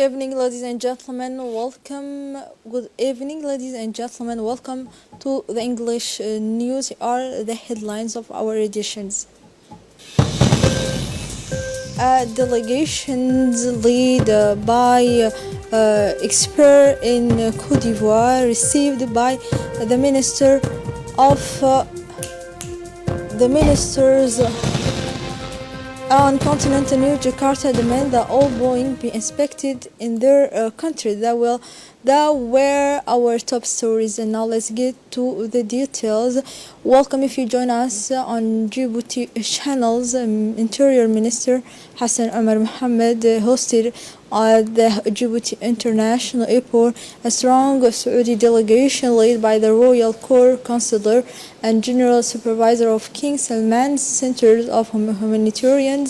evening, ladies and gentlemen. Welcome. Good evening, ladies and gentlemen. Welcome to the English news. Here are the headlines of our editions. Delegations led by expert in Cote d'Ivoire received by the minister of the ministers on continental New Jakarta demand that all Boeing be inspected in their country. That were our top stories, and now let's get to the details. Welcome if you join us on Djibouti channels. Interior Minister Hassan Omar Mohammed hosted at the Djibouti International Airport a strong Saudi delegation led by the Royal Corps Consular and General Supervisor of King Salman's Centers of Humanitarian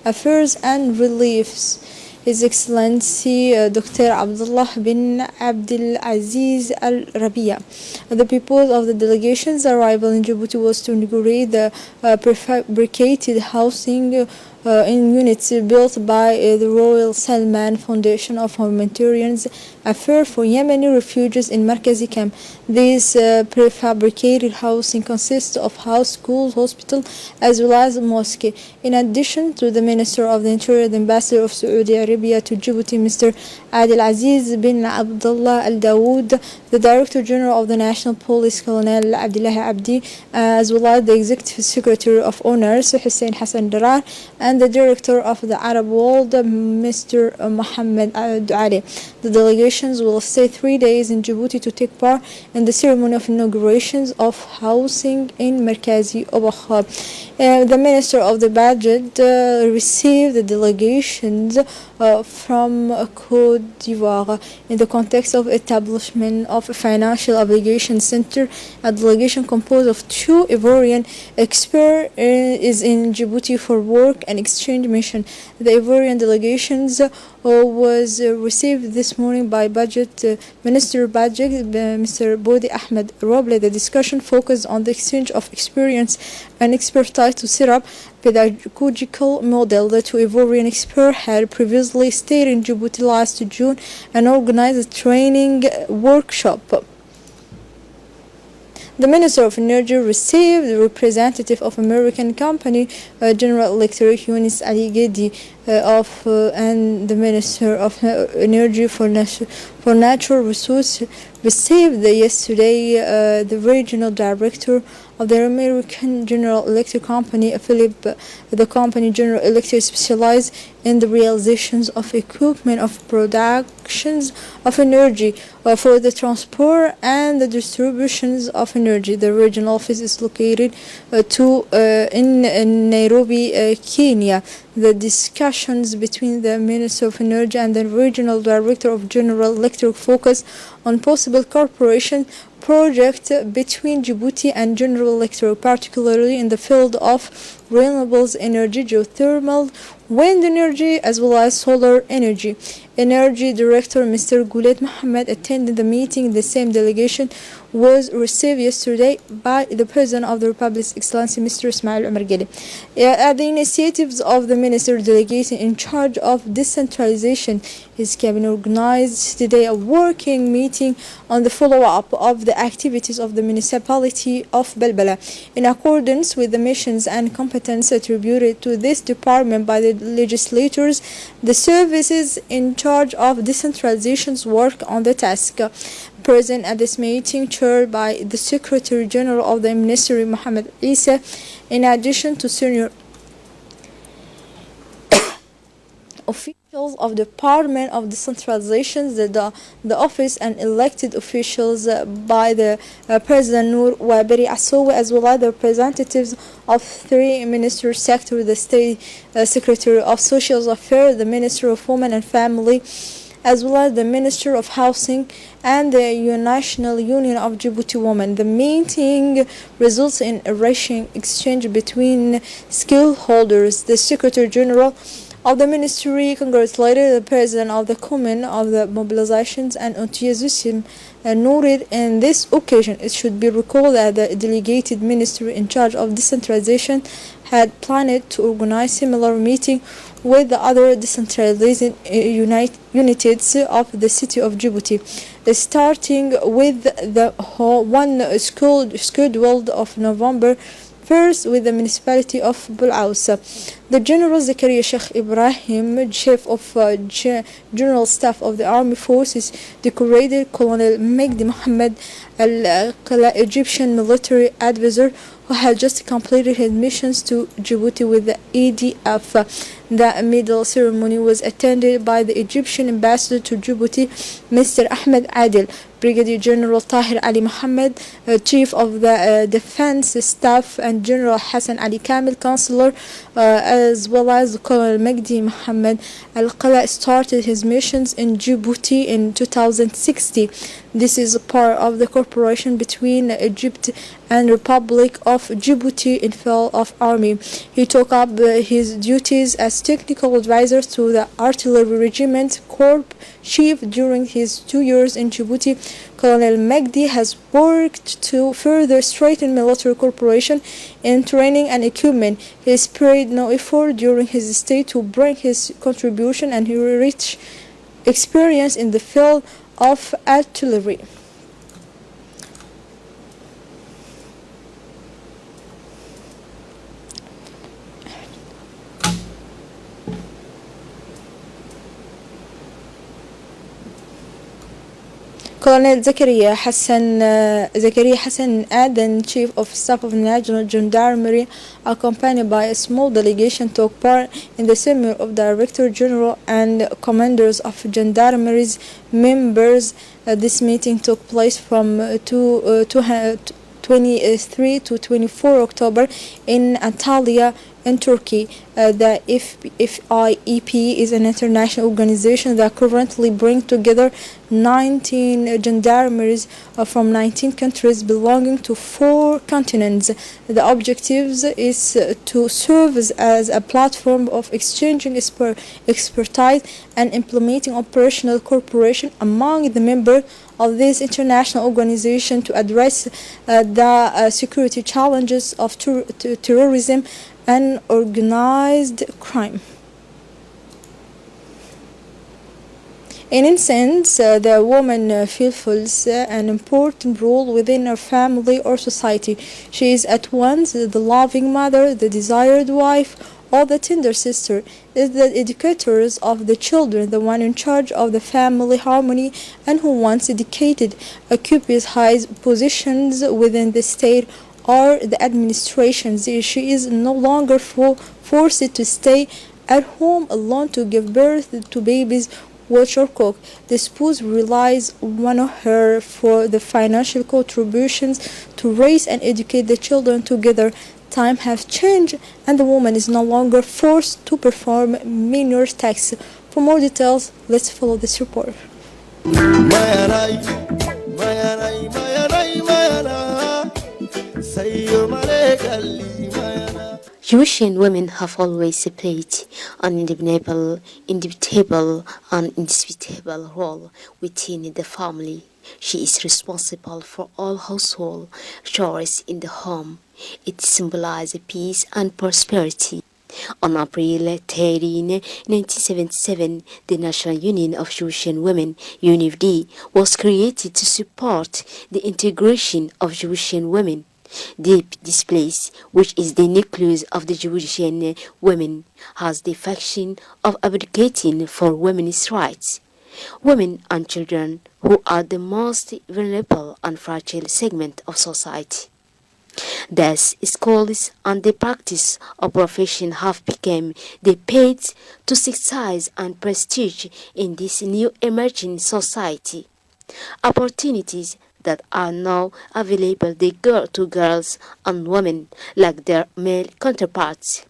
Affairs and Reliefs. His Excellency Dr. Abdullah bin Abdul Aziz Al Rabia. The purpose of the delegation's arrival in Djibouti was to inaugurate the prefabricated housing in units built by the Royal Salman Foundation of Humanitarian Affairs for Yemeni refugees in Markazi camp. This prefabricated housing consists of house, schools, hospital, as well as a mosque. In addition to the Minister of the Interior, the Ambassador of Saudi Arabia to Djibouti, Mr. Adil Aziz bin Abdullah Al Dawood, the Director General of the National Police, Colonel Abdullah Abdi, as well as the Executive Secretary of Honors, Hussein Hassan Darar, and the Director of the Arab World, Mr. Mohammed Duale. The delegations will stay 3 days in Djibouti to take part in the ceremony of inaugurations of housing in Markazi Obakhab. The Minister of the Budget received the delegations from Cote d'Ivoire in the context of establishment of a financial obligation center. A delegation composed of 2 Ivorian experts is in Djibouti for work and exchange mission. The Ivorian delegations was received this morning by Minister Budget, Mr. Bodi Ahmed Roble. The discussion focused on the exchange of experience and expertise to set up pedagogical model. The 2 Ivorian experts had previously stayed in Djibouti last June and organized a training workshop. The Minister of Energy received the representative of American company General Electric Yunis Ali Gedi and the Minister of Energy for Natural Resources received yesterday the regional director of the American General Electric Company, Philip. The company General Electric specialized in the realizations of equipment of productions of energy for the transport and the distributions of energy. The regional office is located in Nairobi, Kenya. The discussions between the Minister of Energy and the Regional Director of General Electric focus on possible cooperation project between Djibouti and General Electric, particularly in the field of renewables energy, geothermal, wind energy, as well as solar energy. Energy Director Mr. Goulet Mohammed attended the meeting. The same delegation was received yesterday by the President of the Republic, Excellency Mr. Ismail Omar Guelleh. At the initiatives of the Minister Delegation in charge of decentralization, his cabinet organized today a working meeting on the follow-up of the activities of the municipality of Balbala. In accordance with the missions and competence attributed to this department by the legislators, the services in charge of decentralization's work on the task. Present at this meeting, chaired by the Secretary General of the Ministry, Mohammed Isa, in addition to senior officials of the Department of Decentralization, the office and elected officials by the President Noor Waberi Asowe, as well as the representatives of 3 ministry sectors, the State Secretary of Social Affairs, the Minister of Women and Family, as well as the Minister of Housing and the National Union of Djibouti Women. The meeting results in a rational exchange between skill holders. The Secretary General of the Ministry congratulated the President of the Commune of the Mobilizations and Enthusiasm noted in this occasion. It should be recalled that the delegated ministry in charge of decentralization had planned to organize similar meeting with the other decentralized units of the city of Djibouti, starting with the one school scheduled of November 1st with the municipality of Bulausa. The General Zakaria Sheikh Ibrahim, chief of General Staff of the Army Forces, decorated Colonel Megdi Mohammed al Egyptian military advisor who had just completed his missions to Djibouti with the EDF. The medal ceremony was attended by the Egyptian ambassador to Djibouti, Mr. Ahmed Adil, Brigadier General Tahir Ali Mohammed, Chief of the Defense Staff, and General Hassan Ali Kamil, Counselor, as well as Colonel Megdi Mohammed Al-Qala started his missions in Djibouti in 2016. This is part of the cooperation between Egypt and Republic of Djibouti in field of army. He took up his duties as technical advisor to the Artillery Regiment Corps Chief during his 2 years in Djibouti. Colonel Megdi has worked to further strengthen military cooperation in training and equipment. He spared no effort during his stay to bring his contribution and rich experience in the field of artillery. Colonel Zakaria Hassan Aden, Chief of Staff of National Gendarmerie, accompanied by a small delegation, took part in the seminar of Director General and Commanders of Gendarmeries members. This meeting took place from 23 to 24 October in Antalya, in Turkey. The FIEP is an international organization that currently brings together 19 gendarmeries from 19 countries belonging to 4 continents. The objectives is to serve as a platform of exchanging expertise and implementing operational cooperation among the members of this international organization to address the security challenges of terrorism and organized crime. In essence, the woman fulfills an important role within her family or society. She is at once the loving mother, the desired wife, or the tender sister, is the educators of the children, the one in charge of the family harmony, and who once educated occupies high positions within the state or the administration. She is no longer forced to stay at home alone to give birth to babies, watch or cook. The spouse relies on her for the financial contributions to raise and educate the children together. Time has changed and the woman is no longer forced to perform minor tasks. For more details, let's follow this report. Jewish women have always played an indubitable and indisputable role within the family. She is responsible for all household chores in the home. It symbolizes peace and prosperity. On April 13, 1977, the National Union of Jewish Women, UNIFD, was created to support the integration of Jewish women. This place, which is the nucleus of the Jewish women, has the function of advocating for women's rights. Women and children, who are the most vulnerable and fragile segment of society. Thus, schools and the practice of profession have become the paths to success and prestige in this new emerging society. Opportunities that are now available to girls and women like their male counterparts.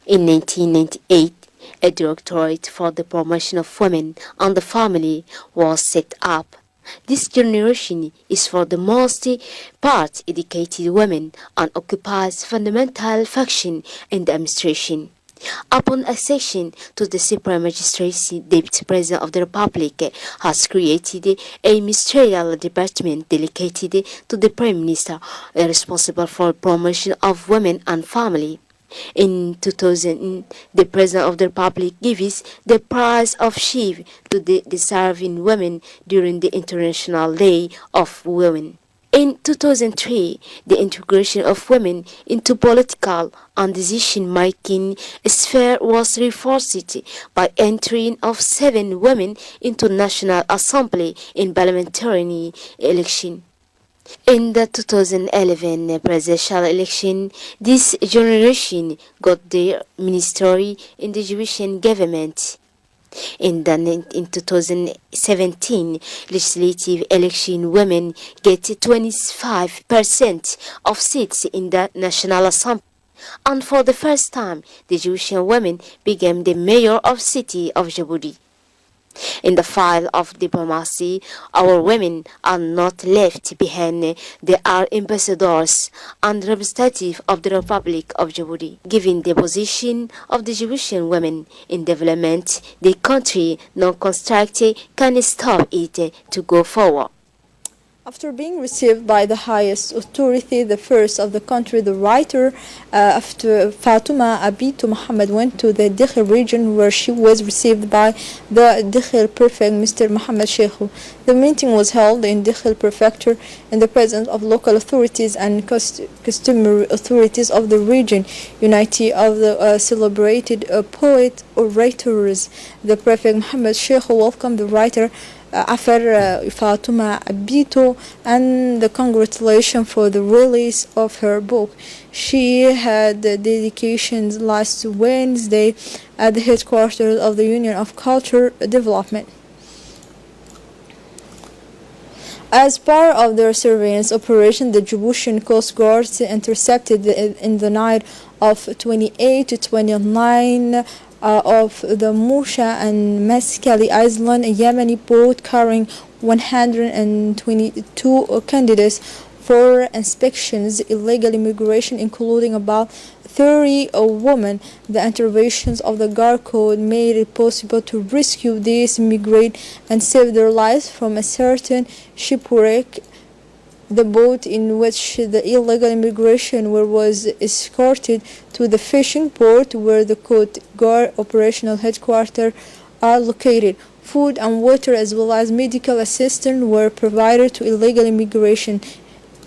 In 1998, a directorate for the promotion of women and the family was set up. This generation is for the most part educated women and occupies fundamental function in the administration. Upon accession to the Supreme Magistracy, the Deputy President of the Republic has created a ministerial department dedicated to the Prime Minister responsible for promotion of women and family. In 2000, the President of the Republic gives the Prize of Chief to the deserving women during the International Day of Women. In 2003, the integration of women into political and decision-making sphere was reinforced by entry of 7 women into National Assembly in parliamentary election. In the 2011 presidential election, this generation got their ministry in the Jewish government. In 2017 legislative election, women get 25% of seats in the National Assembly. And for the first time, the Jewish women became the mayor of city of Djibouti. In the field of diplomacy, our women are not left behind. They are ambassadors and representatives of the Republic of Djibouti. Given the position of the Jewish women in development, the country non-constructed can stop it to go forward. After being received by the highest authority, the first of the country, the writer after Fatuma Abitu Muhammad went to the Dakhil region where she was received by the Dakhil prefect Mr. Muhammad Sheikhu. The meeting was held in Dakhil prefecture in the presence of local authorities and customary authorities of the region, unity of the celebrated poet orators. The prefect Muhammad Sheikhu welcomed the writer Afar Fatuma Abito and the congratulations for the release of her book. She had the dedications last Wednesday at the headquarters of the Union of Culture Development. As part of their surveillance operation, the Djiboutian Coast Guard intercepted in the night of 28 to 29 of the Musha and Maskali Island, a Yemeni boat carrying 122 candidates for inspections, illegal immigration, including about 30 women. The interventions of the Guard Code made it possible to rescue these immigrants and save their lives from a certain shipwreck. The boat in which the illegal immigration was escorted to the fishing port where the Coast Guard operational headquarters are located. Food and water as well as medical assistance were provided to illegal immigration.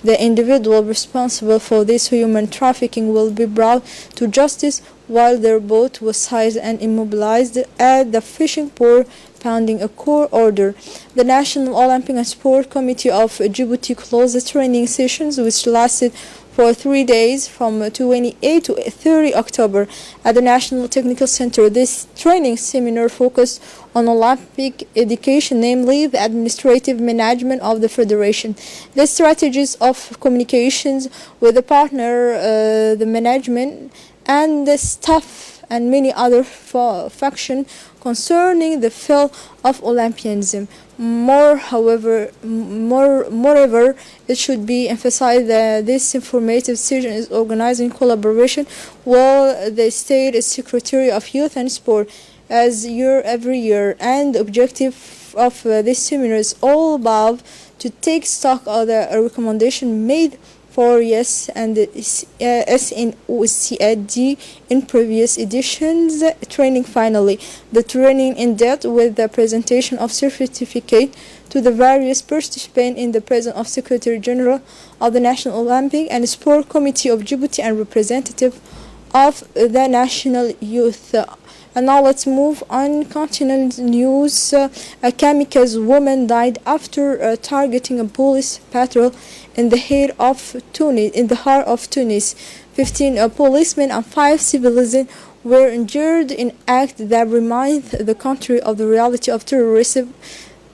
The individual responsible for this human trafficking will be brought to justice while their boat was seized and immobilized at the fishing port pending a court order. The National Olympic and Sport Committee of Djibouti closed the training sessions which lasted for 3 days from 28 to 30 October at the National Technical Center. This training seminar focused on Olympic education, namely the administrative management of the federation, the strategies of communications with the partner, the management and the staff, and many other factions concerning the field of Olympianism. Moreover, it should be emphasized that this informative session is organized in collaboration with the State Secretary of Youth and Sport every year, and the objective of this seminar is all about to take stock of the recommendation made for yes and SNOCAD in previous editions. Training finally. The training ended with the presentation of certificate to the various participants in the presence of Secretary General of the National Olympic and Sport Committee of Djibouti and representative of the National Youth. And now let's move on. Continental news. A Kamikaze woman died after targeting a police patrol in the heart of Tunis. 15 policemen and 5 civilians were injured in act that remind the country of the reality of terrorism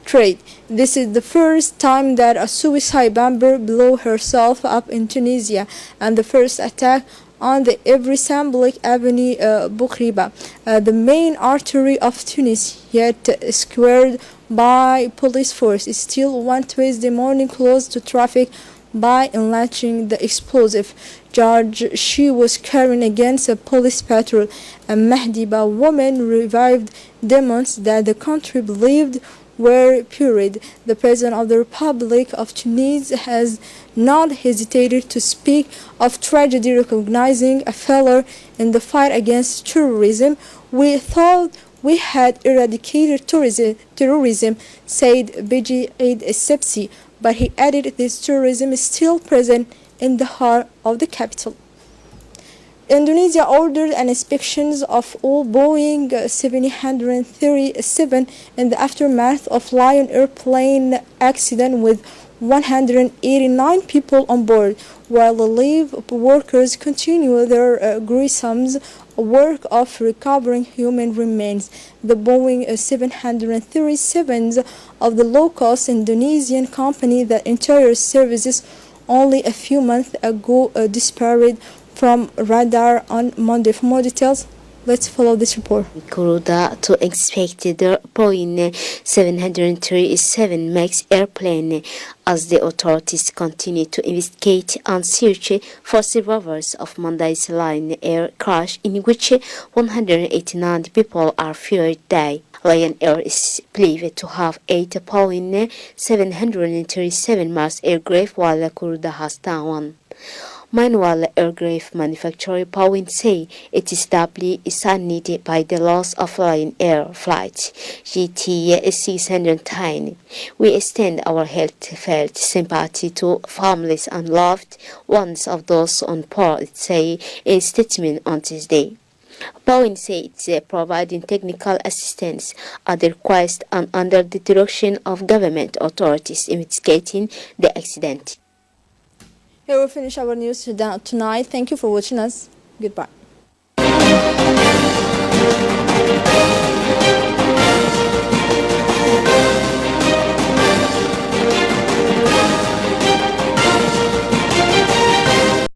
trade. This is the first time that a suicide bomber blew herself up in Tunisia, and the first attack on the every symbolic avenue Bourguiba, the main artery of Tunis, yet squared by police force, is still one Tuesday morning closed to traffic by unlatching the explosive charge she was carrying against a police patrol. A Mahdiba woman revived demons that the country believed were buried. The President of the Republic of Tunisia has not hesitated to speak of tragedy, recognizing a failure in the fight against terrorism. We thought we had eradicated terrorism, said Beji Eid Essebsi, but he added this terrorism is still present in the heart of the capital. Indonesia ordered an inspection of all Boeing 737 in the aftermath of Lion airplane accident with 189 people on board, while the relief workers continue their gruesome work of recovering human remains. The Boeing 737s of the low-cost Indonesian company that interior services only a few months ago disappeared from radar on Monday. For more details, let's follow this report. Kuroda to inspect the Boeing 737 MAX airplane as the authorities continue to investigate and search for survivors of Monday's Lion Air crash in which 189 people are feared died. Lion Air is believed to have 8 Boeing 737 MAX aircraft while Kuroda has 1. Meanwhile, aircraft manufacturer Boeing say it is doubly saddened by the loss of Lion Air flight GT610. We extend our heartfelt sympathy to families and loved ones of those on board, say in a statement on Tuesday. Boeing said it's providing technical assistance at the request and under the direction of government authorities investigating the accident. Here we finish our news tonight. Thank you for watching us. Goodbye.